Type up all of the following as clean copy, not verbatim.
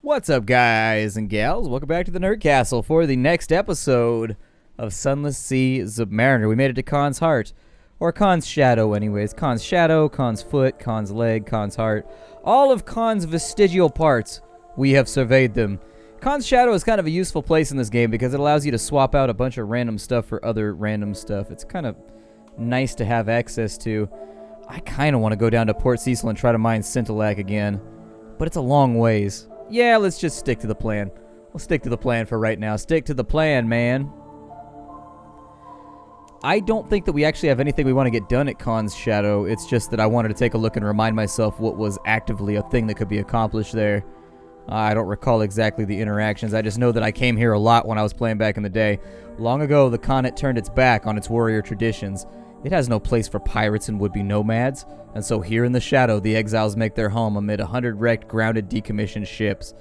What's up, guys and gals? Welcome back to the Nerd Castle for the next episode of Sunless Sea Zubmariner. We made it to Khan's Heart, or Khan's Shadow anyways. Khan's Shadow, Khan's Foot, Khan's Leg, Khan's Heart. All of Khan's vestigial parts, we have surveyed them. Khan's Shadow is kind of a useful place in this game because it allows you to swap out a bunch of random stuff for other random stuff. It's kind of nice to have access to. I kind of want to go down to Port Cecil and try to mine Scintillac again, but it's a long ways. Yeah, let's just stick to the plan. We'll stick to the plan for right now. Stick to the plan, man. I don't think that we actually have anything we want to get done at Khan's Shadow. It's just that I wanted to take a look and remind myself what was actively a thing that could be accomplished there. I don't recall exactly the interactions. I just know that I came here a lot when I was playing back in the day. Long ago, the Khanate turned its back on its warrior traditions. It has no place for pirates and would-be nomads, and so here in the Shadow, the exiles make their home amid 100 wrecked, grounded, decommissioned ships.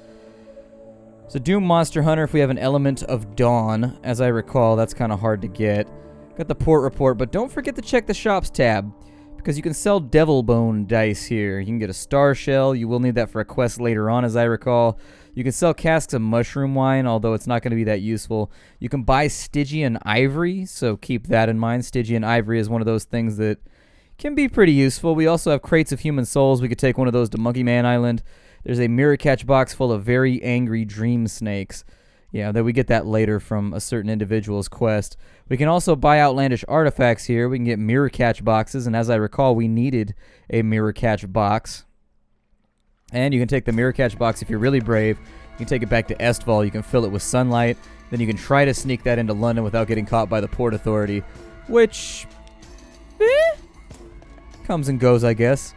So Doom Monster Hunter, if we have an element of Dawn, as I recall, that's kind of hard to get. Got the port report, but don't forget to check the shops tab, because you can sell Devil Bone dice here. You can get a Star Shell. You will need that for a quest later on, as I recall. You can sell casks of mushroom wine, although it's not going to be that useful. You can buy Stygian Ivory, so keep that in mind. Stygian Ivory is one of those things that can be pretty useful. We also have crates of human souls. We could take one of those to Monkey Man Island. There's a mirror catch box full of very angry dream snakes. Yeah, that we get that later from a certain individual's quest. We can also buy outlandish artifacts here. We can get mirror catch boxes, and as I recall, we needed a mirror catch box. And you can take the mirror catch box if you're really brave. You can take it back to Estval. You can fill it with sunlight. Then you can try to sneak that into London without getting caught by the Port Authority, which comes and goes, I guess.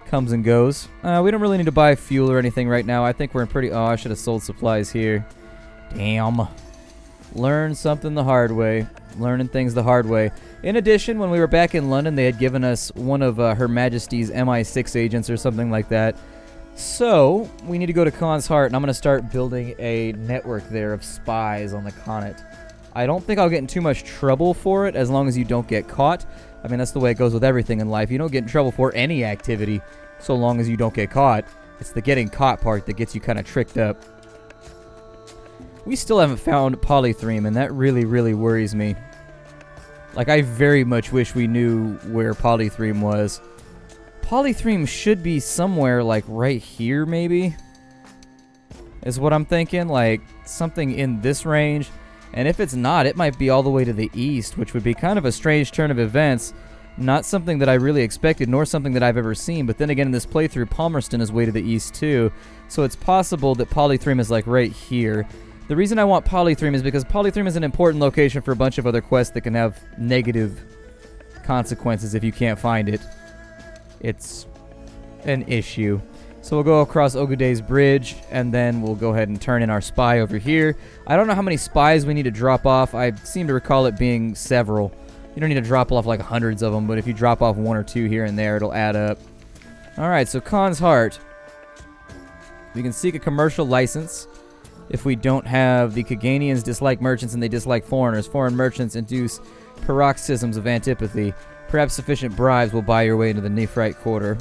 Comes and goes. We don't really need to buy fuel or anything right now. I think we're in pretty... Oh, I should have sold supplies here. Damn. Learn something the hard way. Learning things the hard way. In addition, when we were back in London, they had given us one of Her Majesty's MI6 agents or something like that. So, we need to go to Khan's Heart, and I'm going to start building a network there of spies on the Khanate. I don't think I'll get in too much trouble for it, as long as you don't get caught. I mean, that's the way it goes with everything in life. You don't get in trouble for any activity, so long as you don't get caught. It's the getting caught part that gets you kind of tricked up. We still haven't found Polythreme, and that really, really worries me. Like, I very much wish we knew where Polythreme was. Polythreme should be somewhere, like, right here, maybe? Is what I'm thinking. Like, something in this range. And if it's not, it might be all the way to the east, which would be kind of a strange turn of events. Not something that I really expected, nor something that I've ever seen. But then again, in this playthrough, Palmerston is way to the east, too. So it's possible that Polythreme is, like, right here. The reason I want Polythreme is because Polythreme is an important location for a bunch of other quests that can have negative consequences if you can't find it. It's an issue. So we'll go across Oguday's Bridge, and then we'll go ahead and turn in our spy over here. I don't know how many spies we need to drop off. I seem to recall it being several. You don't need to drop off like hundreds of them, but if you drop off one or two here and there, it'll add up. Alright, so Khan's Heart. We can seek a commercial license. If we don't have, the Kaganians dislike merchants and they dislike foreigners. Foreign merchants induce paroxysms of antipathy. Perhaps sufficient bribes will buy your way into the Nephrite Quarter.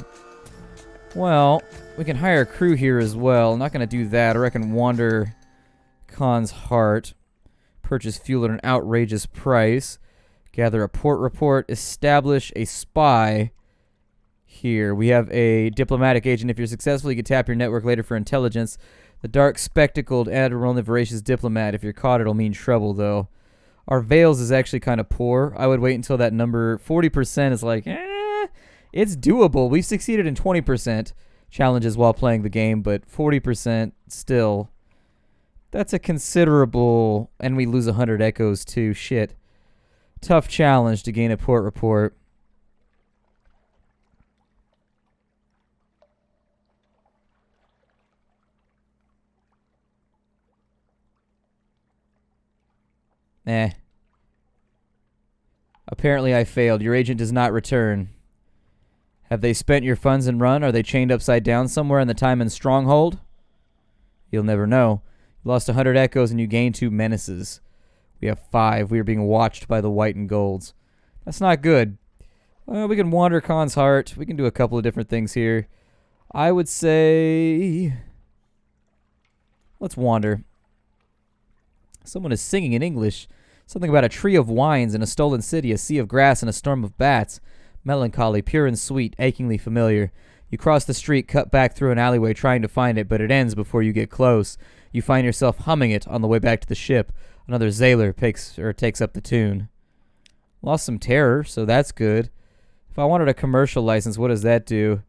Well, we can hire a crew here as well. I'm not going to do that. I reckon wander Khan's Heart. Purchase fuel at an outrageous price. Gather a port report. Establish a spy here. We have a diplomatic agent. If you're successful, you can tap your network later for intelligence. The dark spectacled Admiral and the voracious diplomat. If you're caught, it'll mean trouble, though. Our Veils is actually kind of poor. I would wait until that number 40% is like, it's doable. We've succeeded in 20% challenges while playing the game, but 40% still. That's a considerable, and we lose 100 echoes too. Shit. Tough challenge to gain a port report. Apparently I failed. Your agent does not return. Have they spent your funds and run? Are they chained upside down somewhere in the Timon stronghold? You'll never know. You lost 100 echoes and you gained 2 menaces. We have 5. We are being watched by the white and golds. That's not good. Well, we can wander Khan's Heart. We can do a couple of different things here. I would say Let's wander. Someone is singing in English. Something about a tree of wines in a stolen city, a sea of grass, and a storm of bats. Melancholy, pure and sweet, achingly familiar. You cross the street, cut back through an alleyway trying to find it, but it ends before you get close. You find yourself humming it on the way back to the ship. Another sailor takes up the tune. Lost some terror, so that's good. If I wanted a commercial license, what does that do?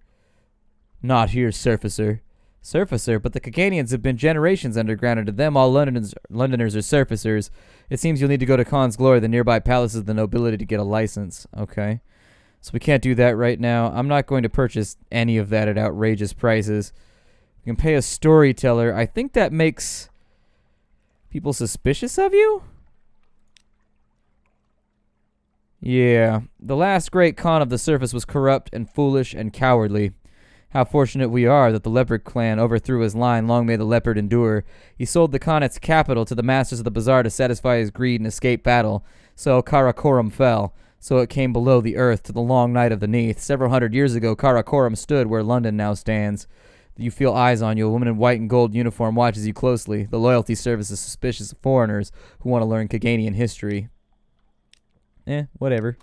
Not here, surfacer. Surfacer, but the Cacanians have been generations underground, and to them all Londoners are surfacers. It seems you'll need to go to Khan's Glory, the nearby palaces of the nobility, to get a license. Okay. So we can't do that right now. I'm not going to purchase any of that at outrageous prices. You can pay a storyteller. I think that makes people suspicious of you? Yeah. The last great Khan of the surface was corrupt and foolish and cowardly. How fortunate we are that the leopard clan overthrew his line. Long may the leopard endure. He sold the Khan's capital to the masters of the bazaar to satisfy his greed and escape battle. So Karakoram fell. So it came below the earth to the long night of the Neath. Several hundred years ago, Karakoram stood where London now stands. You feel eyes on you. A woman in white and gold uniform watches you closely. The loyalty service is suspicious of foreigners who want to learn Caganian history. Whatever.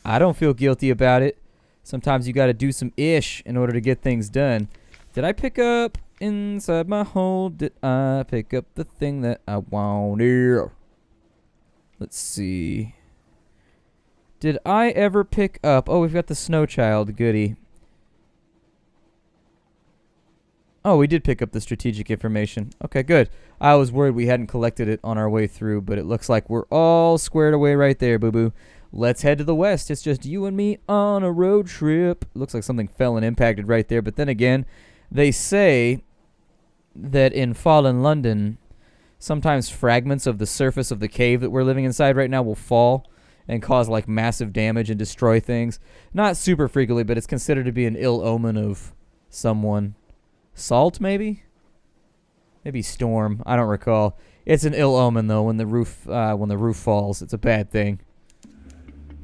I don't feel guilty about it. Sometimes you got to do some ish in order to get things done. Did I pick up inside my hold? Did I pick up the thing that I wanted? Let's see. Did I ever pick up... Oh, we've got the snow child. Goody. Oh, we did pick up the strategic information. Okay, good. I was worried we hadn't collected it on our way through, but it looks like we're all squared away right there, boo-boo. Let's head to the west. It's just you and me on a road trip. Looks like something fell and impacted right there. But then again, they say that in fallen London, sometimes fragments of the surface of the cave that we're living inside right now will fall and cause like massive damage and destroy things. Not super frequently, but it's considered to be an ill omen of someone. Salt, maybe? Maybe storm. I don't recall. It's an ill omen though when the roof falls. It's a bad thing.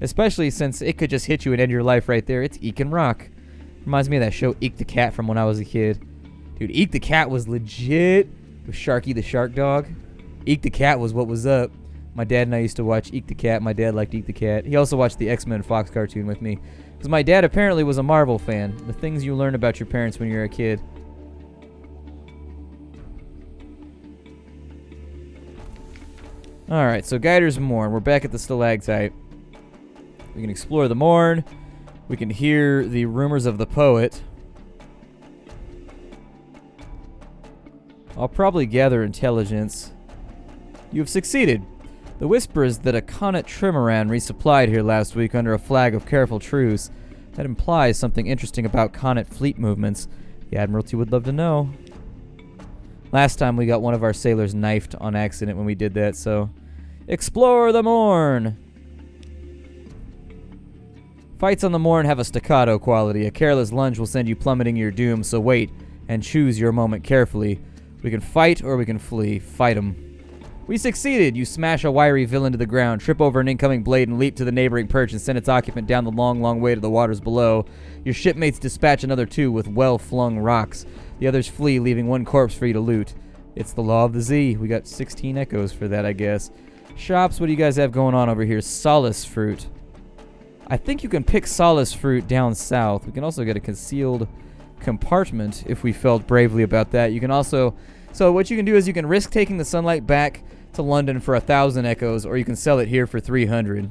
Especially since it could just hit you and end your life right there. It's Eek and Rock. Reminds me of that show Eek the Cat from when I was a kid. Dude, Eek the Cat was legit. With Sharky the Shark Dog. Eek the Cat was what was up. My dad and I used to watch Eek the Cat. My dad liked Eek the Cat. He also watched the X-Men Fox cartoon with me. Because my dad apparently was a Marvel fan. The things you learn about your parents when you're a kid. Alright, so Gaider's Mourn. We're back at the stalactite. We can explore the Mourn. We can hear the rumors of the poet. I'll probably gather intelligence. You have succeeded. The whisper is that a Connaught trimaran resupplied here last week under a flag of careful truce. That implies something interesting about Connaught fleet movements. The Admiralty would love to know. Last time we got one of our sailors knifed on accident when we did that, so... Explore the Mourn! Fights on the Mourn have a staccato quality. A careless lunge will send you plummeting your doom, so wait and choose your moment carefully. We can fight or we can flee. Fight 'em. We succeeded! You smash a wiry villain to the ground, trip over an incoming blade, and leap to the neighboring perch and send its occupant down the long, long way to the waters below. Your shipmates dispatch another two with well-flung rocks. The others flee, leaving one corpse for you to loot. It's the law of the Z. We got 16 echoes for that, I guess. Shops, what do you guys have going on over here? Solace fruit. I think you can pick solace fruit down south. We can also get a concealed compartment if we felt bravely about that. You can also... So what you can do is you can risk taking the sunlight back to London for 1,000 echoes, or you can sell it here for 300.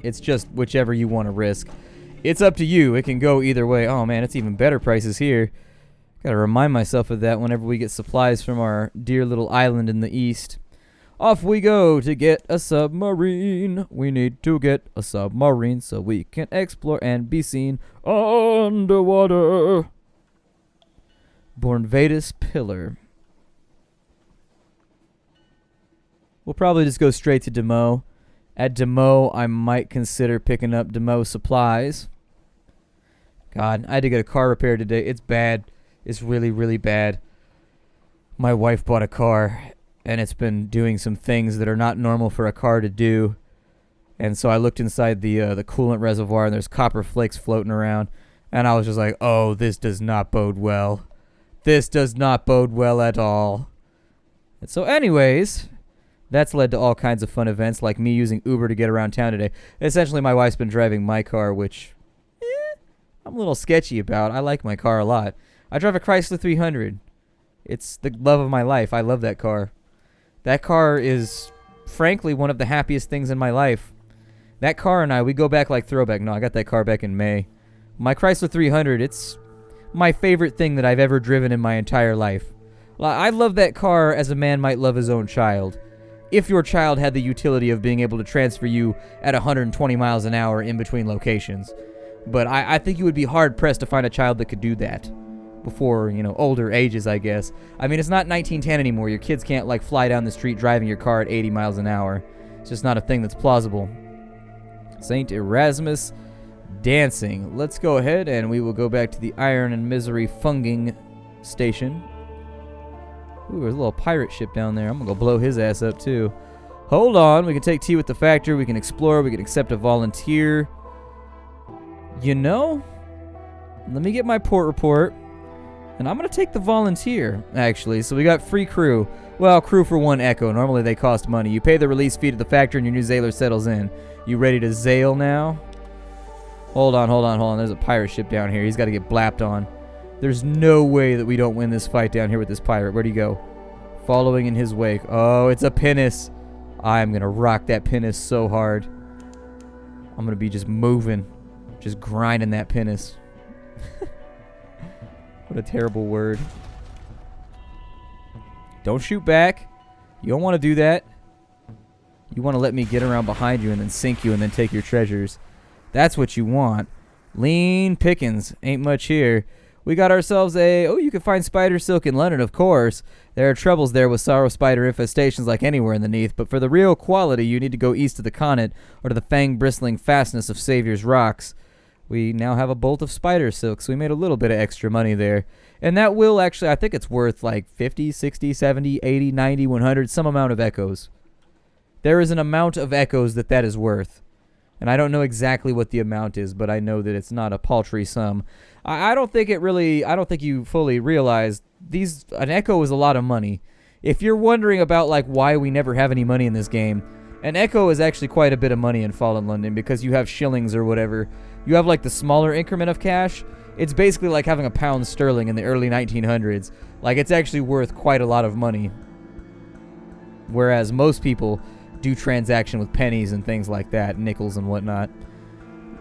It's just whichever you want to risk. It's up to you. It can go either way. Oh man, it's even better prices here. Gotta remind myself of that whenever we get supplies from our dear little island in the east. Off we go to get a submarine. We need to get a submarine so we can explore and be seen underwater. Bornvatus Pillar. We'll probably just go straight to Demo. At Demo, I might consider picking up Demo supplies. God, I had to get a car repaired today. It's bad. It's really, really bad. My wife bought a car, and it's been doing some things that are not normal for a car to do. And so I looked inside the coolant reservoir, and there's copper flakes floating around. And I was just like, oh, this does not bode well. This does not bode well at all. And so anyways, that's led to all kinds of fun events, like me using Uber to get around town today. Essentially, my wife's been driving my car, which I'm a little sketchy about. I like my car a lot. I drive a Chrysler 300. It's the love of my life. I love that car. That car is, frankly, one of the happiest things in my life. That car and I, we go back like throwback. No, I got that car back in May. My Chrysler 300, it's my favorite thing that I've ever driven in my entire life. I love that car as a man might love his own child. If your child had the utility of being able to transfer you at 120 miles an hour in between locations. But I think you would be hard-pressed to find a child that could do that before, older ages, I guess. I mean, it's not 1910 anymore. Your kids can't, fly down the street driving your car at 80 miles an hour. It's just not a thing that's plausible. St. Erasmus dancing. Let's go ahead and we will go back to the Iron and Misery funging station. Ooh, there's a little pirate ship down there. I'm going to go blow his ass up, too. Hold on. We can take tea with the factor. We can explore. We can accept a volunteer. Let me get my port report. And I'm going to take the volunteer, actually. So we got free crew. Well, crew for 1 echo. Normally they cost money. You pay the release fee to the factor and your new Zailer settles in. You ready to Zail now? Hold on. There's a pirate ship down here. He's got to get blapped on. There's no way that we don't win this fight down here with this pirate. Where'd he go? Following in his wake. Oh, it's a pinnace. I'm going to rock that pinnace so hard. I'm going to be just moving. Just grinding that pinnace. What a terrible word. Don't shoot back. You don't want to do that. You want to let me get around behind you and then sink you and then take your treasures. That's what you want. Lean pickings. Ain't much here. We got ourselves you can find spider silk in London, of course. There are troubles there with sorrow spider infestations like anywhere in the Neath, but for the real quality, you need to go east of the Connaught or to the fang-bristling fastness of Saviour's Rocks. We now have a bolt of spider silk, so we made a little bit of extra money there. And that will actually, I think it's worth 50, 60, 70, 80, 90, 100, some amount of echoes. There is an amount of echoes that is worth. And I don't know exactly what the amount is, but I know that it's not a paltry sum. I don't think you fully realize an echo is a lot of money. If you're wondering about why we never have any money in this game, an echo is actually quite a bit of money in Fallen London because you have shillings or whatever. You have the smaller increment of cash. It's basically like having a pound sterling in the early 1900s. It's actually worth quite a lot of money. Whereas most people do transaction with pennies and things like that, nickels and whatnot.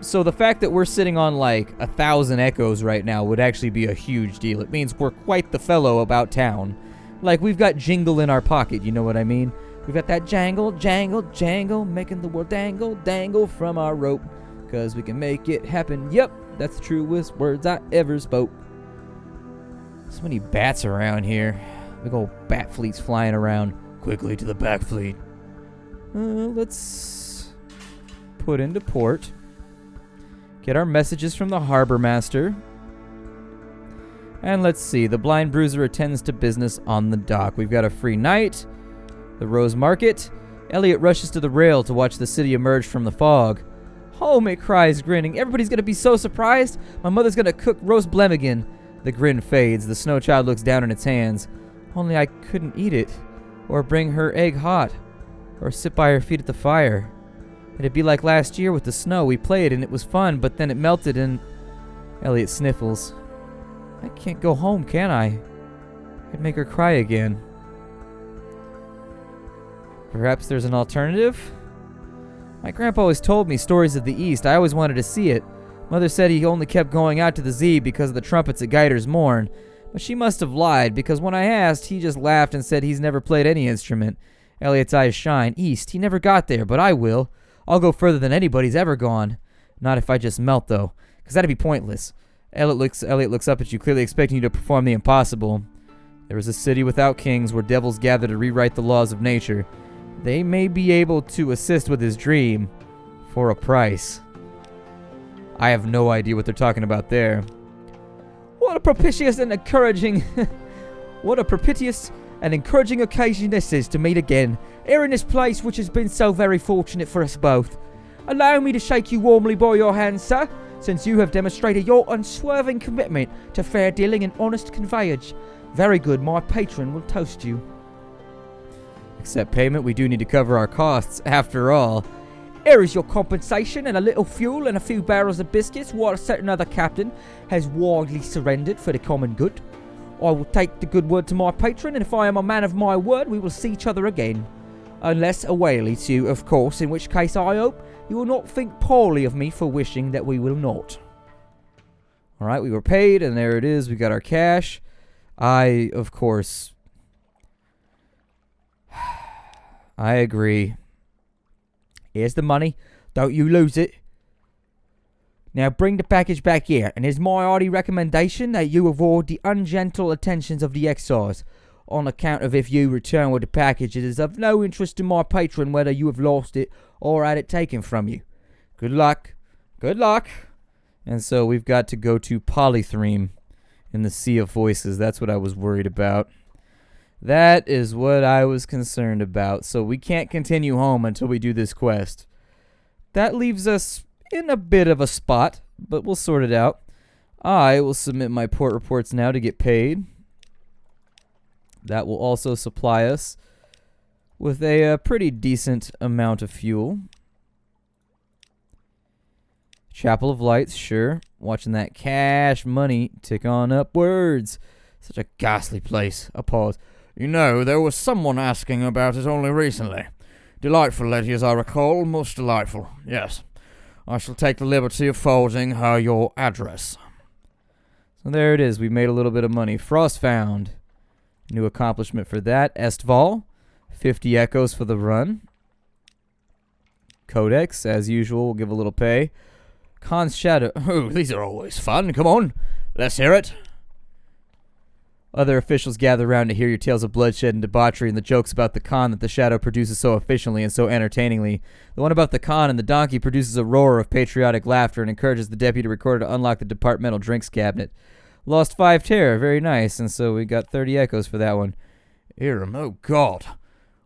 So the fact that we're sitting on 1,000 echoes right now would actually be a huge deal. It means we're quite the fellow about town. We've got jingle in our pocket, you know what I mean? We've got that jangle, jangle, jangle, making the world dangle, dangle from our rope. 'Cause we can make it happen. Yep, that's the truest words I ever spoke. So many bats around here. Big old bat fleets flying around. Quickly to the back fleet. Let's put into port. Get our messages from the harbor master. And let's see. The blind bruiser attends to business on the dock. We've got a free night. The Rose Market. Elliot rushes to the rail to watch the city emerge from the fog. Home, it cries, grinning. Everybody's going to be so surprised. My mother's going to cook roast plemmican. The grin fades. The snow child looks down in its hands. Only I couldn't eat it. Or bring her egg hot. Or sit by her feet at the fire. It'd be like last year with the snow. We played and it was fun, but then it melted and... Elliot sniffles. I can't go home, can I? I'd make her cry again. Perhaps there's an alternative? My grandpa always told me stories of the East. I always wanted to see it. Mother said he only kept going out to the Zee because of the trumpets at Gaider's Mourn. But she must have lied, because when I asked, he just laughed and said he's never played any instrument. Elliot's eyes shine. East. He never got there, but I will. I'll go further than anybody's ever gone. Not if I just melt, though, because that'd be pointless. Elliot looks up at you, clearly expecting you to perform the impossible. There is a city without kings where devils gather to rewrite the laws of nature. They may be able to assist with his dream for a price. I have no idea what they're talking about there. What a propitious and encouraging occasion this is to meet again, here in this place which has been so very fortunate for us both. Allow me to shake you warmly by your hand, sir, since you have demonstrated your unswerving commitment to fair dealing and honest conveyance. Very good. My patron will toast you. Accept payment. We do need to cover our costs, after all. Here is your compensation and a little fuel and a few barrels of biscuits, while a certain other captain has widely surrendered for the common good. I will take the good word to my patron, and if I am a man of my word, we will see each other again. Unless a whale eats you, of course, in which case I hope you will not think poorly of me for wishing that we will not. Alright, we were paid, and there it is. We got our cash. I, of course... I agree. Here's the money. Don't you lose it. Now bring the package back here, and it's my hearty recommendation that you avoid the ungentle attentions of the excise, on account of if you return with the package, it is of no interest to my patron whether you have lost it or had it taken from you. Good luck. Good luck. And so we've got to go to Polythreme in the Sea of Voices. That's what I was worried about. That is what I was concerned about. So we can't continue home until we do this quest. That leaves us in a bit of a spot, but we'll sort it out. I will submit my port reports now to get paid. That will also supply us with a pretty decent amount of fuel. Chapel of Lights, sure. Watching that cash money tick on upwards. Such a ghastly place. A pause. You know, there was someone asking about it only recently. Delightful lady, as I recall. Most delightful. Yes. I shall take the liberty of forwarding her your address. So there it is. We made a little bit of money. Frost found. New accomplishment for that. Estval. 50 echoes for the run. Codex, as usual, we'll give a little pay. Khan's Shadow. Oh, these are always fun. Come on. Let's hear it. Other officials gather around to hear your tales of bloodshed and debauchery and the jokes about the Khan that the Shadow produces so efficiently and so entertainingly. The one about the Khan and the donkey produces a roar of patriotic laughter and encourages the deputy recorder to unlock the departmental drinks cabinet. Lost 5 terror, very nice, and so we got 30 echoes for that one. Hiram, oh God.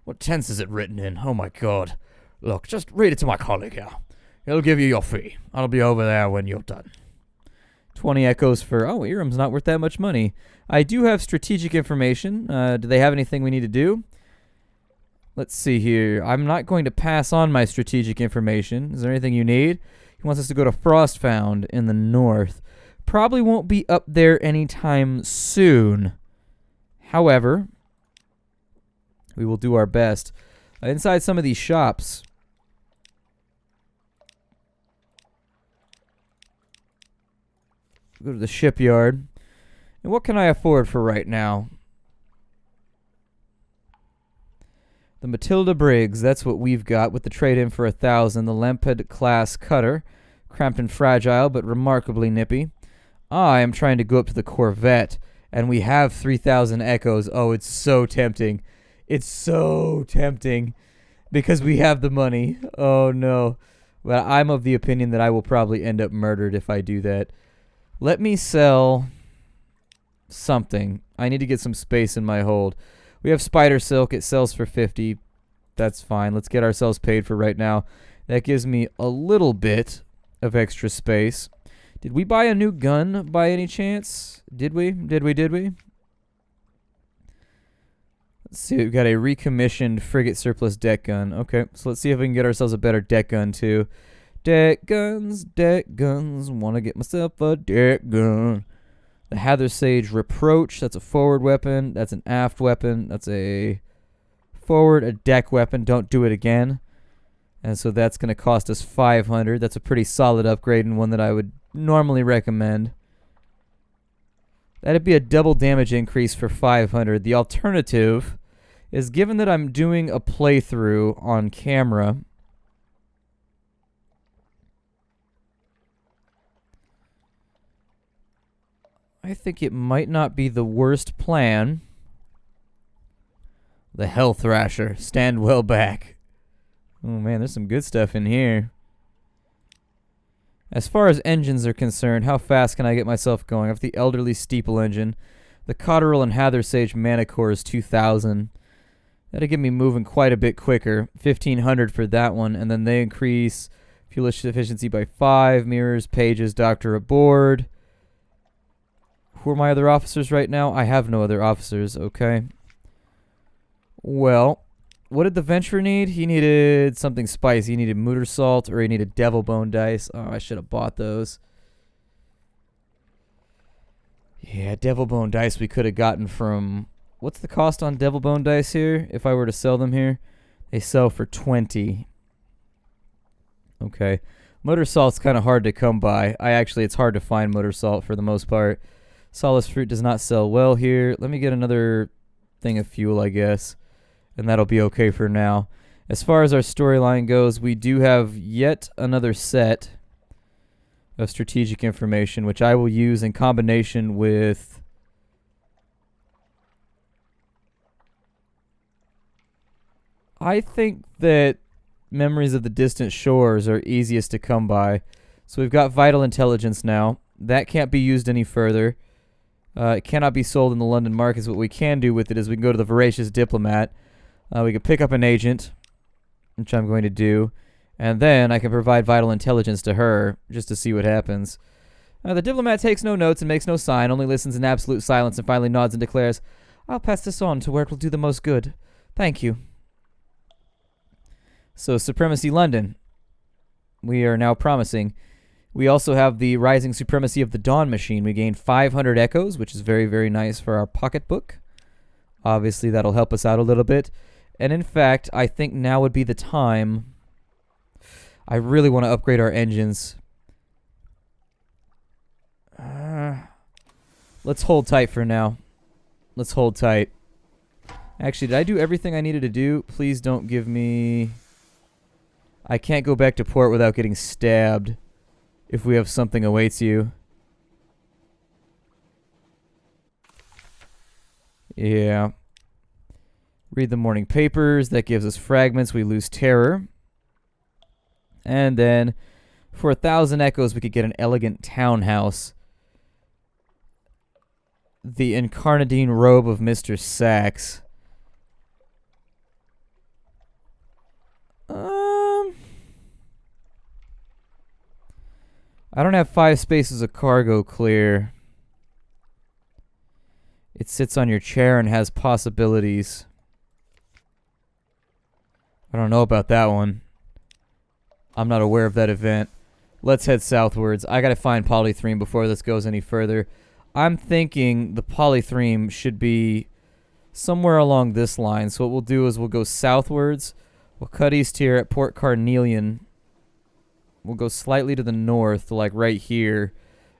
What tense is it written in? Oh my God. Look, just read it to my colleague here. He'll give you your fee. I'll be over there when you're done. 20 echoes for... Oh, Hiram's not worth that much money. I do have strategic information. Do they have anything we need to do? Let's see here. I'm not going to pass on my strategic information. Is there anything you need? He wants us to go to Frostfound in the north. Probably won't be up there anytime soon. However, we will do our best. Inside some of these shops... Go to the shipyard. And what can I afford for right now? The Matilda Briggs, that's what we've got with the trade-in for 1,000. The Lemped class cutter, cramped and fragile, but remarkably nippy. I am trying to go up to the Corvette, and we have 3,000 echoes. Oh, it's so tempting. It's so tempting because we have the money. Oh, no. But I'm of the opinion that I will probably end up murdered if I do that. Let me sell something. I need to get some space in my hold. We have spider silk. It sells for 50. That's fine. Let's get ourselves paid for right now. That gives me a little bit of extra space. Did we buy a new gun by any chance? Did we? Did we? Let's see. We've got a recommissioned frigate surplus deck gun. Okay, so let's see if we can get ourselves a better deck gun too. Deck guns, wanna get myself a deck gun. The Hather Sage Reproach, that's a forward weapon, that's an aft weapon, that's a forward, a deck weapon, don't do it again. And so that's gonna cost us 500, that's a pretty solid upgrade and one that I would normally recommend. That'd be a double damage increase for 500. The alternative is, given that I'm doing a playthrough on camera, I think it might not be the worst plan. The Hell Thrasher. Stand well back. Oh man, there's some good stuff in here. As far as engines are concerned, how fast can I get myself going? I have the Elderly Steeple engine. The Cotterell and Hather Sage Manicore is 2,000. That'll get me moving quite a bit quicker. 1,500 for that one. And then they increase fuel efficiency by 5. Mirrors, pages, doctor aboard. Who are my other officers right now? I have no other officers, okay. Well, what did the Venturer need? He needed something spicy. He needed Mooter Salt, or he needed Devil Bone Dice. Oh, I should have bought those. Yeah, Devil Bone Dice we could have gotten from... What's the cost on Devil Bone Dice here, if I were to sell them here? They sell for 20. Okay. Motor Salt's kind of hard to come by. It's hard to find Motor Salt for the most part. Solace Fruit does not sell well here. Let me get another thing of fuel, I guess. And that'll be okay for now. As far as our storyline goes, we do have yet another set of strategic information, which I will use in combination with... I think that Memories of the Distant Shores are easiest to come by. So we've got Vital Intelligence now. That can't be used any further. It cannot be sold in the London markets. What we can do with it is we can go to the Voracious Diplomat. We can pick up an agent, which I'm going to do. And then I can provide Vital Intelligence to her just to see what happens. The Diplomat takes no notes and makes no sign, only listens in absolute silence and finally nods and declares, "I'll pass this on to where it will do the most good. Thank you." So, Supremacy London. We are now promising. We also have the Rising Supremacy of the Dawn Machine. We gain 500 echoes, which is very, very nice for our pocketbook. Obviously, that'll help us out a little bit. And in fact, I think now would be the time. I really want to upgrade our engines. Let's hold tight for now. Let's hold tight. Actually, did I do everything I needed to do? Please don't give me... I can't go back to port without getting stabbed if we have something awaits you. Yeah. Read the morning papers. That gives us fragments. We lose terror. And then for 1,000 echoes, we could get an elegant townhouse. The Incarnadine Robe of Mr. Sachs. I don't have 5 spaces of cargo clear. It sits on your chair and has possibilities. I don't know about that one. I'm not aware of that event. Let's head southwards. I gotta find polythreme before this goes any further. I'm thinking the polythreme should be somewhere along this line. So what we'll do is we'll go southwards. We'll cut east here at Port Carnelian. We'll go slightly to the north, like right here,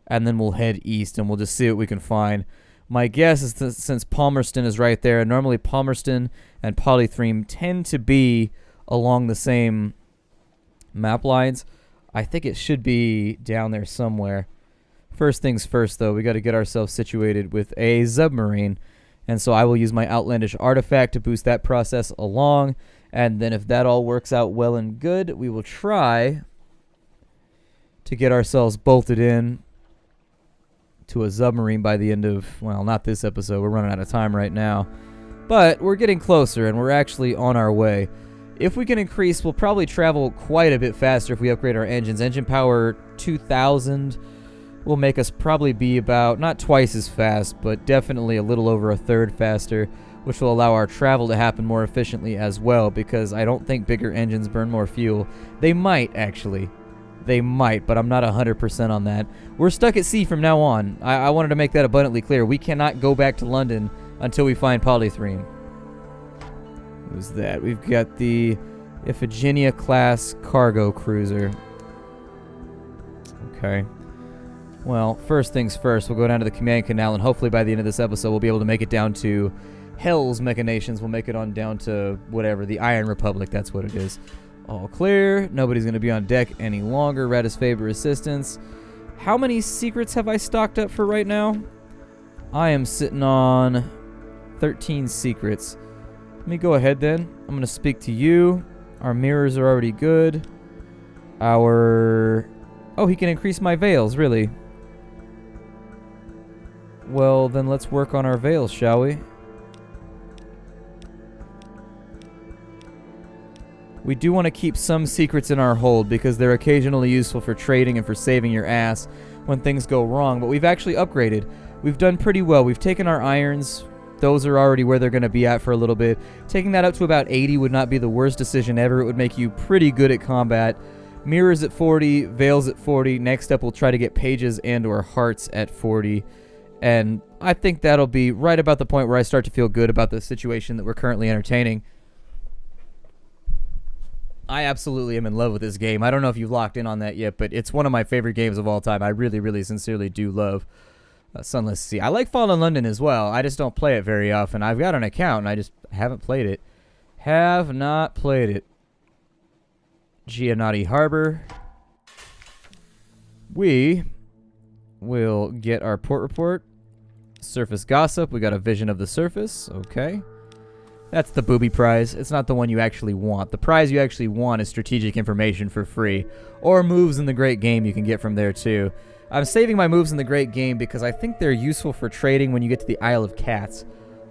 and then we'll head east, and we'll just see what we can find. My guess is that since Palmerston is right there, and normally Palmerston and Polythreme tend to be along the same map lines, I think it should be down there somewhere. First things first, though, we got to get ourselves situated with a submarine, and so I will use my Outlandish Artifact to boost that process along, and then if that all works out well and good, we will try to get ourselves bolted in to a submarine by the end of, well, not this episode. We're running out of time right now. But we're getting closer, and we're actually on our way. If we can increase, we'll probably travel quite a bit faster if we upgrade our engines. Engine power 2,000 will make us probably be about, not twice as fast, but definitely a little over a third faster, which will allow our travel to happen more efficiently as well, because I don't think bigger engines burn more fuel. They might, actually. They might, but I'm not 100% on that. We're stuck at sea from now on. I wanted to make that abundantly clear. We cannot go back to London until we find polythreme. Who's that? We've got the Iphigenia-class cargo cruiser. Okay. Well, first things first, we'll go down to the command canal, and hopefully by the end of this episode, we'll be able to make it down to Hell's Machinations. We'll make it on down to whatever, the Iron Republic, that's what it is. All clear. Nobody's going to be on deck any longer. Radis Faber assistance. How many secrets have I stocked up for right now? I am sitting on 13 secrets. Let me go ahead then. I'm going to speak to you. Our mirrors are already good. Oh, he can increase my veils, really. Well, then let's work on our veils, shall we? We do want to keep some secrets in our hold because they're occasionally useful for trading and for saving your ass when things go wrong, but we've actually upgraded. we've done pretty well. We've taken our irons. Those are already where they're going to be at for a little bit. Taking that up to about 80 would not be the worst decision ever. It would make you pretty good at combat. Mirrors at 40, veils at 40. Next up, we'll try to get pages and or hearts at 40. And I think that'll be right about the point where I start to feel good about the situation that we're currently entertaining. I absolutely am in love with this game. I don't know if you've locked in on that yet, but it's one of my favorite games of all time. I really, really sincerely do love Sunless Sea. I like Fallen London as well. I just don't play it very often. I've got an account, and I just haven't played it. Have not played it. Giannotti Harbor. We will get our port report. Surface gossip. We got a vision of the surface. Okay. That's the booby prize. It's not the one you actually want. The prize you actually want is strategic information for free. Or moves in the great game you can get from there too. I'm saving my moves in the great game because I think they're useful for trading when you get to the Isle of Cats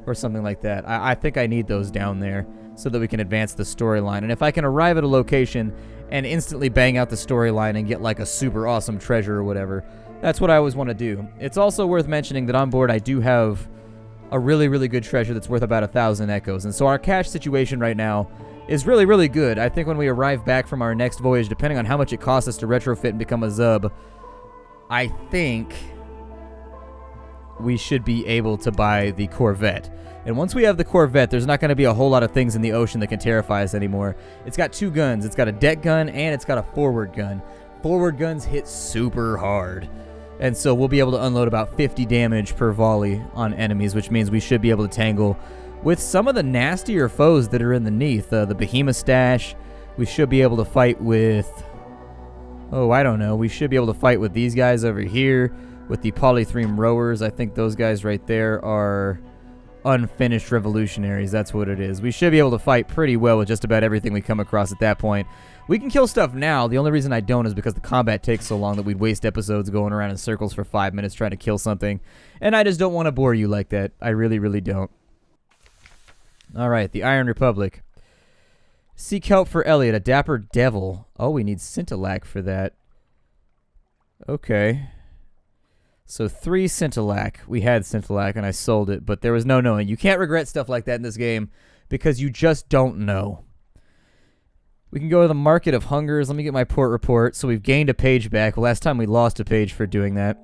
or something like that. I think I need those down there so that we can advance the storyline. And if I can arrive at a location and instantly bang out the storyline and get like a super awesome treasure or whatever, that's what I always want to do. It's also worth mentioning that on board I do have a really, really good treasure that's worth about 1,000 echoes. And so our cash situation right now is really, really good. I think when we arrive back from our next voyage, depending on how much it costs us to retrofit and become a Zub, I think we should be able to buy the Corvette. And once we have the Corvette, there's not going to be a whole lot of things in the ocean that can terrify us anymore. It's got 2 guns. It's got a deck gun and it's got a forward gun. Forward guns hit super hard. And so we'll be able to unload about 50 damage per volley on enemies, which means we should be able to tangle with some of the nastier foes that are underneath. The Behemoth Stash. We should be able to fight with... Oh, I don't know. We should be able to fight with these guys over here, with the Polythreme Rowers. I think those guys right there are unfinished revolutionaries. That's what it is. We should be able to fight pretty well with just about everything we come across at that point. We can kill stuff now. The only reason I don't is because the combat takes so long that we'd waste episodes going around in circles for 5 minutes trying to kill something. And I just don't want to bore you like that. I really, really don't. Alright, the Iron Republic. Seek help for Elliot, a dapper devil. Oh, we need Scintillac for that. Okay. So 3 Scintillac. We had Scintillac and I sold it, but there was no knowing. You can't regret stuff like that in this game because you just don't know. We can go to the Market of Hungers. Let me get my port report. So we've gained a page back. Last time we lost a page for doing that.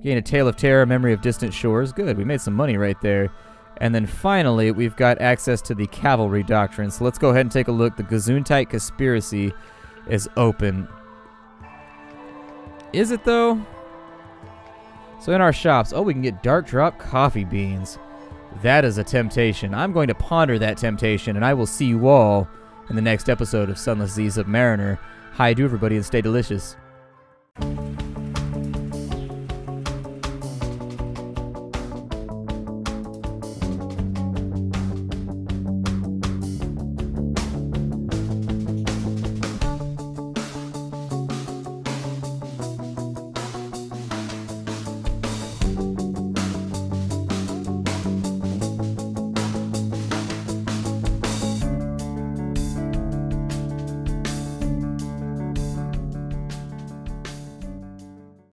Gained a Tale of Terror, Memory of Distant Shores. Good, we made some money right there. And then finally, we've got access to the Cavalry Doctrine. So let's go ahead and take a look. The Gesundheit Conspiracy is open. Is it, though? So in our shops, oh, we can get Dark Drop Coffee Beans. That is a temptation. I'm going to ponder that temptation, and I will see you all in the next episode of Sunless Sea Zubmariner. Hi to everybody, and stay delicious.